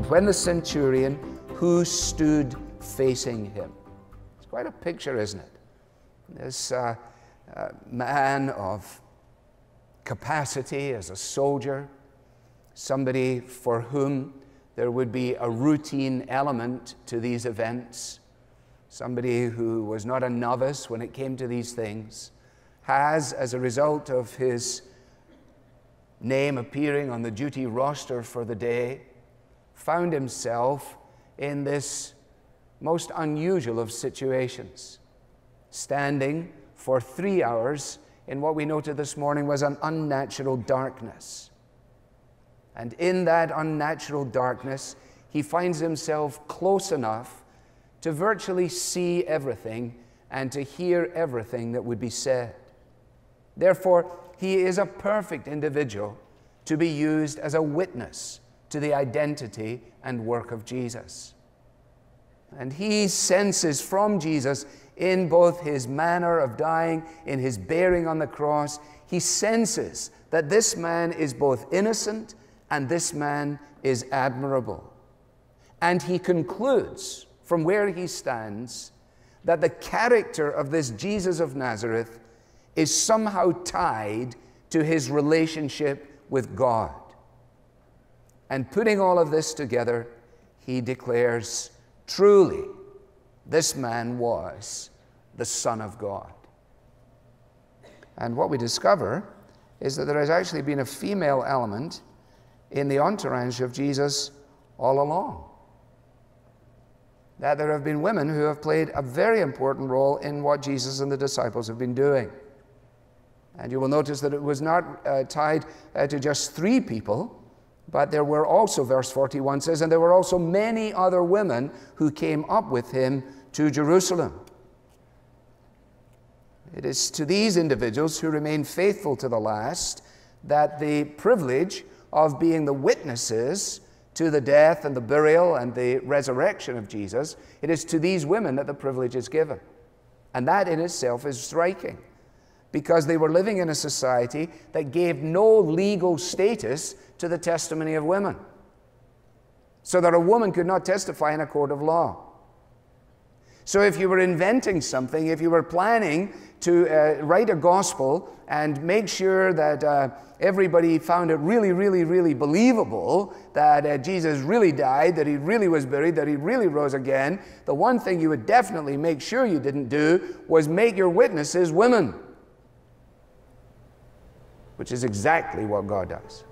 when the centurion who stood facing him. It's quite a picture, isn't it? This man of capacity as a soldier, somebody for whom there would be a routine element to these events, somebody who was not a novice when it came to these things, has, as a result of his name appearing on the duty roster for the day, found himself in this most unusual of situations, standing for 3 hours in what we noted this morning was an unnatural darkness. And in that unnatural darkness, he finds himself close enough to virtually see everything and to hear everything that would be said. Therefore, he is a perfect individual to be used as a witness to the identity and work of Jesus. And he senses from Jesus, in both his manner of dying, in his bearing on the cross, he senses that this man is both innocent and this man is admirable. And he concludes from where he stands that the character of this Jesus of Nazareth is somehow tied to his relationship with God. And putting all of this together, he declares, truly, this man was the Son of God. And what we discover is that there has actually been a female element in the entourage of Jesus all along. That there have been women who have played a very important role in what Jesus and the disciples have been doing. And you will notice that it was not tied to just 3 people, but there were also, verse 41 says, and there were also many other women who came up with him to Jerusalem. It is to these individuals who remain faithful to the last that the privilege of being the witnesses to the death and the burial and the resurrection of Jesus, it is to these women that the privilege is given. And that in itself is striking, because they were living in a society that gave no legal status to the testimony of women, so that a woman could not testify in a court of law. So if you were inventing something, if you were planning to write a gospel and make sure that everybody found it really, really, really believable that Jesus really died, that he really was buried, that he really rose again, the one thing you would definitely make sure you didn't do was make your witnesses women, which is exactly what God does.